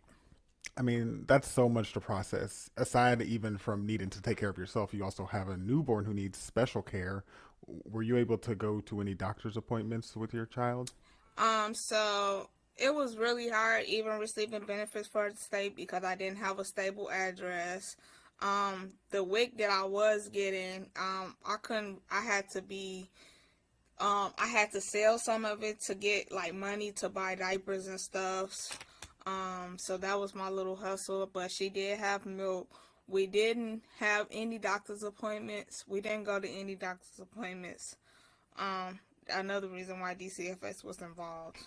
I mean, that's so much to process. Aside even from needing to take care of yourself, you also have a newborn who needs special care. Were you able to go to any doctor's appointments with your child? So it was really hard even receiving benefits for the state because I didn't have a stable address. The WIC that I was getting, I had to sell some of it to get like money to buy diapers and stuff. So that was my little hustle, but she did have milk. We didn't have any doctor's appointments. We didn't go to any doctor's appointments. Another reason why DCFS was involved.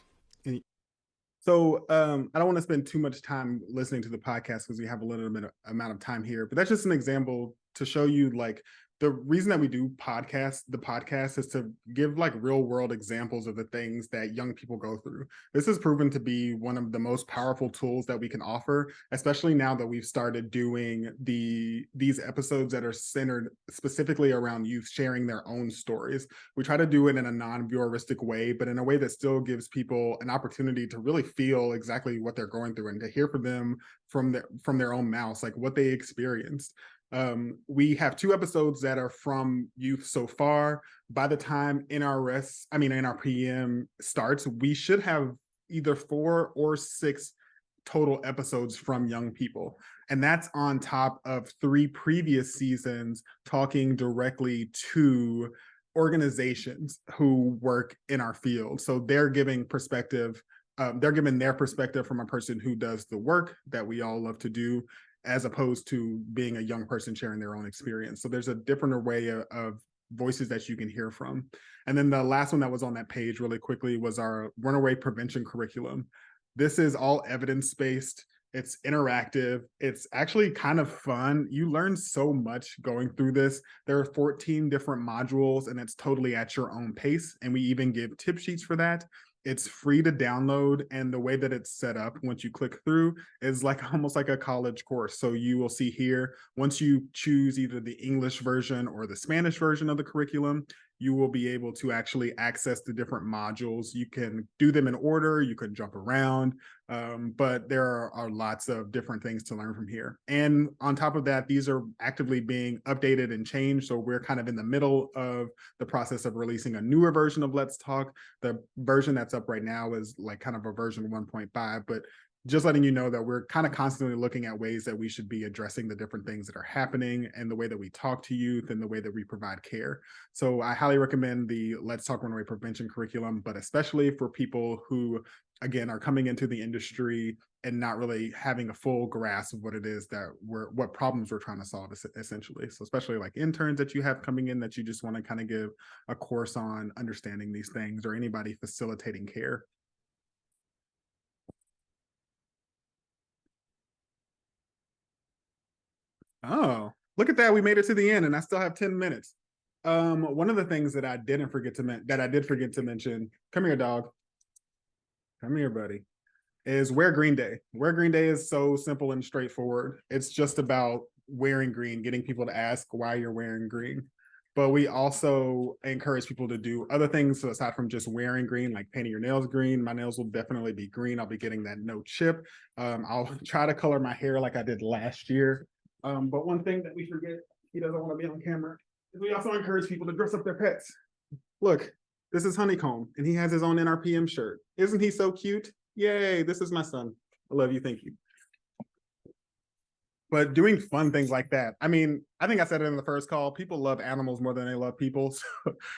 So I don't want to spend too much time listening to the podcast because we have a little bit amount of time here, but that's just an example to show you like the reason that we do the podcast is to give like real world examples of the things that young people go through. This has proven to be one of the most powerful tools that we can offer, especially now that we've started doing these episodes that are centered specifically around youth sharing their own stories. We try to do it in a non-voyeuristic way, but in a way that still gives people an opportunity to really feel exactly what they're going through and to hear from them from their own mouths, like what they experienced. We have 2 episodes that are from youth so far. By the time NRPM starts, we should have either 4 or 6 total episodes from young people. And that's on top of 3 previous seasons talking directly to organizations who work in our field. So they're giving perspective. They're giving their perspective from a person who does the work that we all love to do, as opposed to being a young person sharing their own experience. So there's a different array of voices that you can hear from. And then the last one that was on that page really quickly was our Runaway prevention curriculum. This is all evidence-based. It's interactive. It's actually kind of fun. You learn so much going through this. There are 14 different modules and it's totally at your own pace. And we even give tip sheets for that. It's free to download, and the way that it's set up once you click through is like almost like a college course. So you will see here, once you choose either the English version or the Spanish version of the curriculum, you will be able to actually access the different modules. You can do them in order, you can jump around, but there are lots of different things to learn from here. And on top of that, these are actively being updated and changed. So we're kind of in the middle of the process of releasing a newer version of Let's Talk. The version that's up right now is like kind of a version 1.5, but just letting you know that we're kind of constantly looking at ways that we should be addressing the different things that are happening and the way that we talk to youth and the way that we provide care. So I highly recommend the Let's Talk Runaway Prevention curriculum, but especially for people who again, are coming into the industry and not really having a full grasp of what it is that what problems we're trying to solve essentially. So especially like interns that you have coming in that you just want to kind of give a course on understanding these things, or anybody facilitating care. Oh, look at that. We made it to the end and I still have 10 minutes. One of the things that I did forget to mention, come here, dog. Come here, buddy, is wear Green Day. Wear Green Day is so simple and straightforward. It's just about wearing green, getting people to ask why you're wearing green. But we also encourage people to do other things. So aside from just wearing green, like painting your nails green, my nails will definitely be green. I'll be getting that no chip. I'll try to color my hair like I did last year. But one thing that we forget, he doesn't want to be on camera, is we also encourage people to dress up their pets. Look, this is Honeycomb, and he has his own NRPM shirt. Isn't he so cute? Yay, this is my son. I love you, thank you. But doing fun things like that. I mean, I think I said it in the first call, people love animals more than they love people.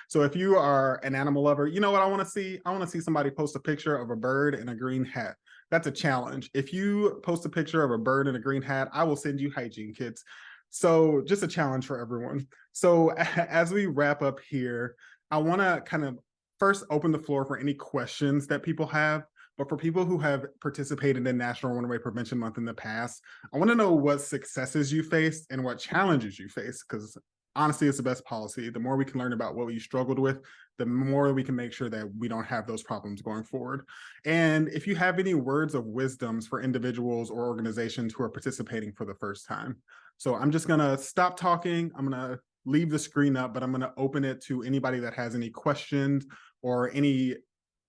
So if you are an animal lover, you know what I want to see? I want to see somebody post a picture of a bird in a green hat. That's a challenge. If you post a picture of a bird in a green hat, I will send you hygiene kits. So just a challenge for everyone. So as we wrap up here, I want to kind of first open the floor for any questions that people have. But for people who have participated in National Runaway Prevention Month in the past, I want to know what successes you faced and what challenges you faced, because honestly, it's the best policy. The more we can learn about what you struggled with, the more we can make sure that we don't have those problems going forward. And if you have any words of wisdoms for individuals or organizations who are participating for the first time. So I'm just going to stop talking. I'm going to leave the screen up, but I'm going to open it to anybody that has any questions or any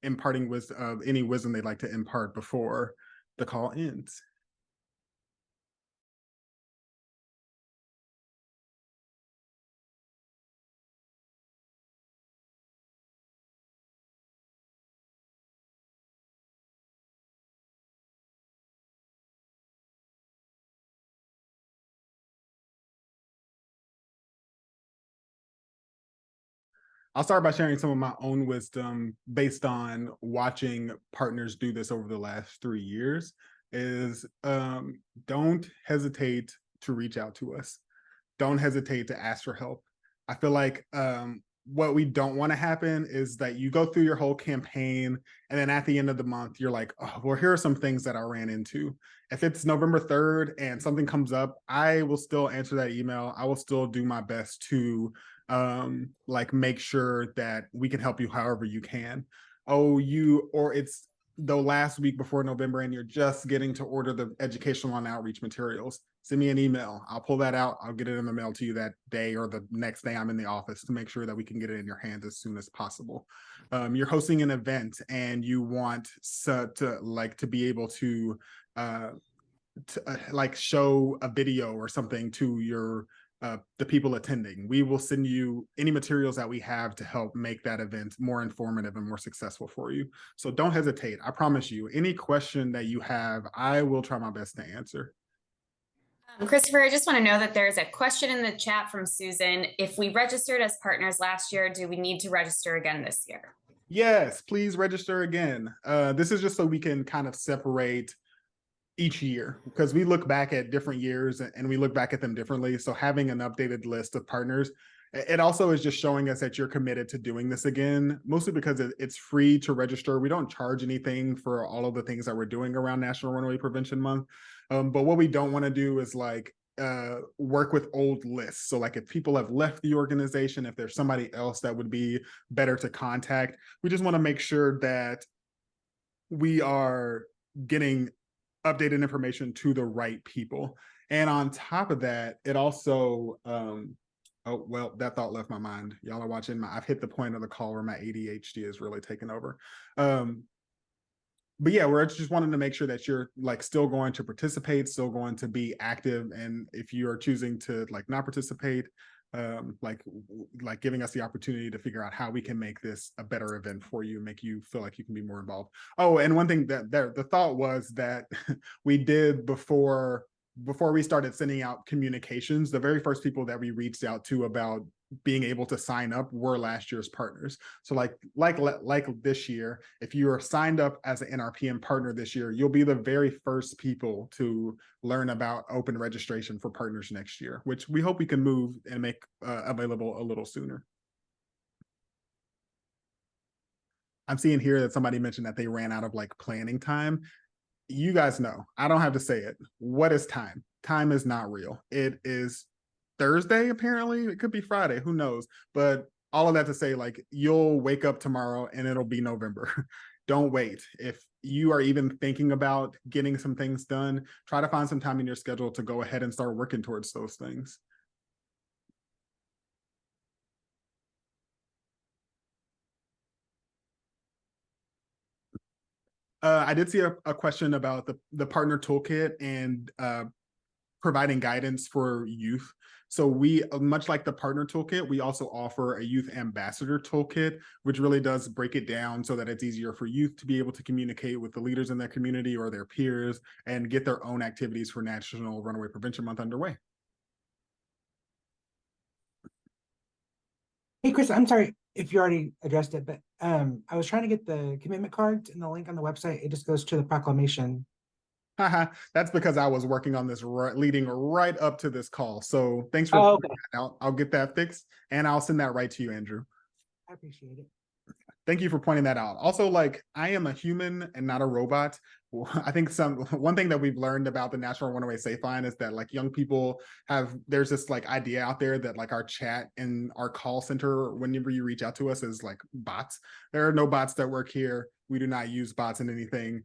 imparting wisdom, any wisdom they'd like to impart before the call ends. I'll start by sharing some of my own wisdom based on watching partners do this over the last 3 years. Is don't hesitate to reach out to us. Don't hesitate to ask for help. I feel like what we don't want to happen is that you go through your whole campaign and then at the end of the month, you're like, oh, well, here are some things that I ran into. If it's November 3rd and something comes up, I will still answer that email. I will still do my best to like make sure that we can help you however you can. Or it's the last week before November and you're just getting to order the educational and outreach materials. Send me an email. I'll pull that out. I'll get it in the mail to you that day or the next day I'm in the office to make sure that we can get it in your hands as soon as possible. You're hosting an event and you want to be able to like show a video or something to your the people attending. We will send you any materials that we have to help make that event more informative and more successful for you. So don't hesitate. I promise you, any question that you have, I will try my best to answer. Christopher, I just want to know that there's a question in the chat from Susan. If we registered as partners last year, do we need to register again this year? Yes, please register again. This is just so we can kind of separate each year, because we look back at different years and we look back at them differently. So having an updated list of partners, it also is just showing us that you're committed to doing this again, mostly because it's free to register. We don't charge anything for all of the things that we're doing around National Runaway Prevention Month. But what we don't want to do is like work with old lists. So like if people have left the organization, if there's somebody else that would be better to contact, we just want to make sure that we are getting updated information to the right people. And on top of that, it also, oh, well, that thought left my mind. Y'all are watching I've hit the point of the call where my ADHD is really taking over. But yeah, we're just wanting to make sure that you're like still going to participate, still going to be active. And if you are choosing to like not participate, like giving us the opportunity to figure out how we can make this a better event for you, make you feel like you can be more involved. Oh, and one thing that the thought was that we did before we started sending out communications, the very first people that we reached out to about being able to sign up were last year's partners. So like this year, if you are signed up as an NRPM partner this year, you'll be the very first people to learn about open registration for partners next year, which we hope we can move and make available a little sooner. I'm seeing here that somebody mentioned that they ran out of like planning time. You guys know, I don't have to say it. What is time? Time is not real. It is Thursday, apparently. It could be Friday, who knows? But all of that to say, like, you'll wake up tomorrow and it'll be November. Don't wait. If you are even thinking about getting some things done, try to find some time in your schedule to go ahead and start working towards those things. I did see a question about the partner toolkit and providing guidance for youth. So we, much like the partner toolkit, we also offer a youth ambassador toolkit, which really does break it down so that it's easier for youth to be able to communicate with the leaders in their community or their peers and get their own activities for National Runaway Prevention Month underway. Hey, Chris, I'm sorry if you already addressed it, but I was trying to get the commitment cards and the link on the website. It just goes to the proclamation. That's because I was working on this leading right up to this call. So thanks for okay. I'll get that fixed and I'll send that right to you, Andrew. I appreciate it. Thank you for pointing that out. Also, like, I am a human and not a robot. I think one thing that we've learned about the National Runaway Safe Line is that like young people there's this like idea out there that like our chat and our call center, whenever you reach out to us, is like bots. There are no bots that work here. We do not use bots in anything,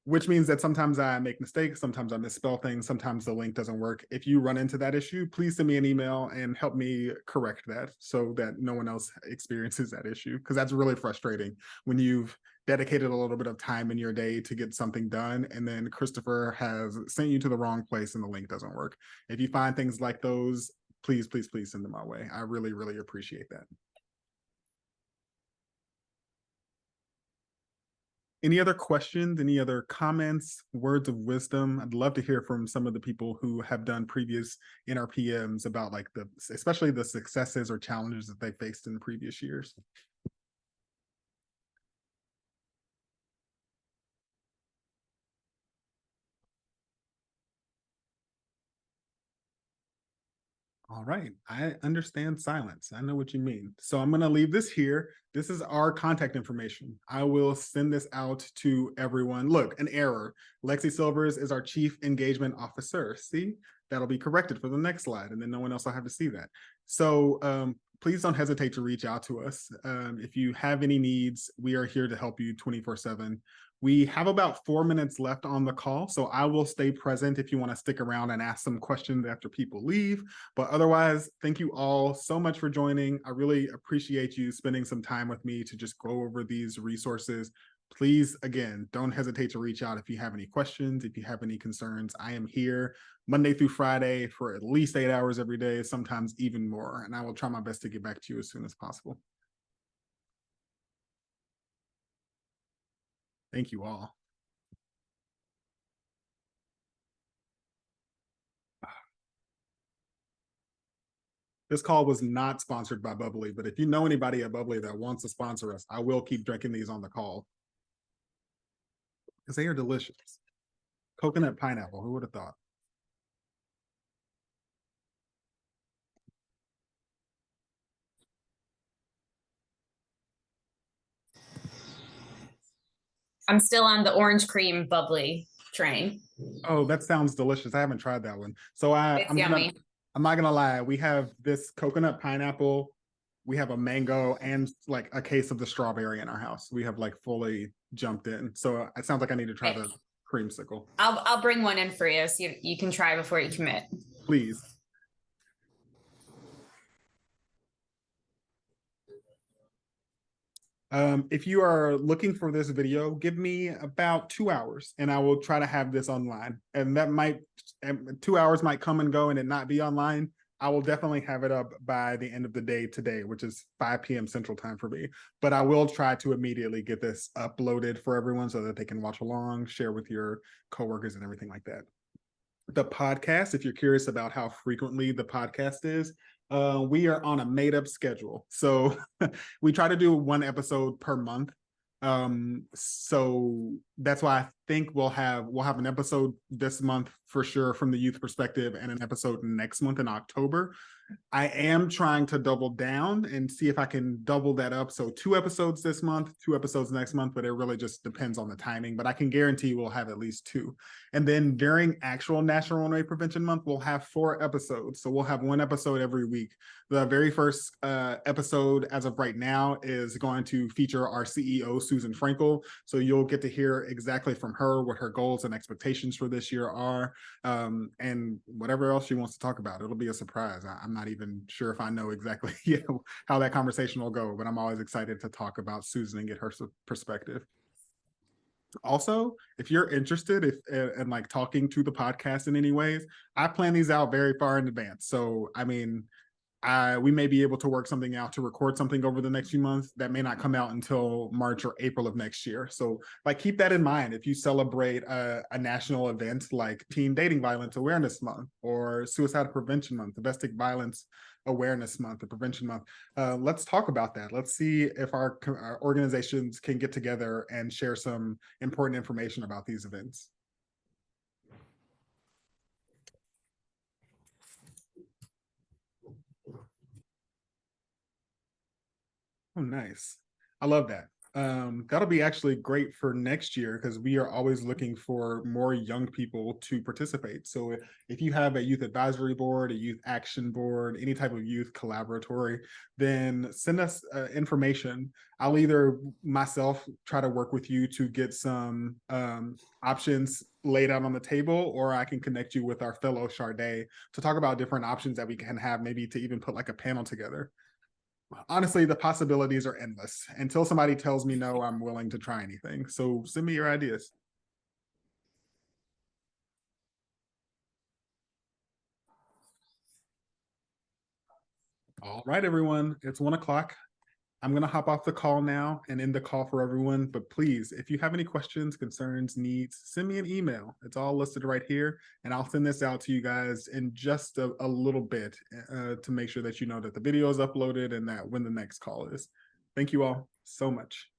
which means that sometimes I make mistakes, sometimes I misspell things, sometimes the link doesn't work. If you run into that issue, please send me an email and help me correct that so that no one else experiences that issue, because that's really frustrating when you've dedicated a little bit of time in your day to get something done and then Christopher has sent you to the wrong place and the link doesn't work. If you find things like those, please, please, please send them my way. I really, really appreciate that. Any other questions, any other comments, words of wisdom? I'd love to hear from some of the people who have done previous NRPMs about like especially the successes or challenges that they faced in previous years. All right, I understand silence. I know what you mean. So I'm gonna leave this here. This is our contact information. I will send this out to everyone. Look, an error. Lexi Silvers is our Chief Engagement Officer. See, that'll be corrected for the next slide and then no one else will have to see that. So please don't hesitate to reach out to us. If you have any needs, we are here to help you 24/7. We have about 4 minutes left on the call, so I will stay present if you want to stick around and ask some questions after people leave. But otherwise, thank you all so much for joining. I really appreciate you spending some time with me to just go over these resources. Please, again, don't hesitate to reach out if you have any questions, if you have any concerns. I am here Monday through Friday for at least 8 hours every day, sometimes even more, and I will try my best to get back to you as soon as possible. Thank you all. This call was not sponsored by Bubbly, but if you know anybody at Bubbly that wants to sponsor us, I will keep drinking these on the call because they are delicious. Coconut pineapple, who would have thought? I'm still on the orange cream bubbly train. Oh, that sounds delicious. I haven't tried that one. So It's yummy. I'm not gonna lie. We have this coconut pineapple, we have a mango, and like a case of the strawberry in our house. We have like fully jumped in. So it sounds like I need to try the creamsicle. I'll bring one in for you so you can try before you commit. Please. If you are looking for this video, give me about 2 hours and I will try to have this online. And that might, 2 hours might come and go and it not be online. I will definitely have it up by the end of the day today, which is 5 p.m. Central Time for me. But I will try to immediately get this uploaded for everyone so that they can watch along, share with your coworkers and everything like that. the podcast, if you're curious about how frequently the podcast is, we are on a made up schedule. So we try to do one episode per month. So that's why I think we'll have an episode this month for sure from the youth perspective, and an episode next month in October. I am trying to double down and see if I can double that up. So 2 episodes this month, 2 episodes next month, but it really just depends on the timing. But I can guarantee we'll have at least 2. And then during actual National Runaway Prevention Month, we'll have 4 episodes. So we'll have 1 episode every week. The very first episode as of right now is going to feature our CEO, Susan Frankel. So you'll get to hear exactly from her what her goals and expectations for this year are, and whatever else she wants to talk about. It'll be a surprise. I'm not even sure if I know exactly how that conversation will go, but I'm always excited to talk about Susan and get her perspective. Also, if you're interested in like talking to the podcast in any ways, I plan these out very far in advance. So, I mean, we may be able to work something out to record something over the next few months that may not come out until March or April of next year. So like, keep that in mind. If you celebrate a national event like Teen Dating Violence Awareness Month or Suicide Prevention Month, Domestic Violence Awareness Month, the Prevention Month, let's talk about that. Let's see if our organizations can get together and share some important information about these events. Oh, nice. I love that. That'll be actually great for next year because we are always looking for more young people to participate. So if you have a youth advisory board, a youth action board, any type of youth collaboratory, then send us information. I'll either myself try to work with you to get some options laid out on the table, or I can connect you with our fellow Charday to talk about different options that we can have, maybe to even put like a panel together. Honestly, the possibilities are endless. Until somebody tells me no, I'm willing to try anything. So send me your ideas. All right, everyone. It's 1 o'clock. I'm going to hop off the call now and end the call for everyone. But please, if you have any questions, concerns, needs, send me an email. It's all listed right here. And I'll send this out to you guys in just a little bit to make sure that you know that the video is uploaded and that when the next call is. Thank you all so much.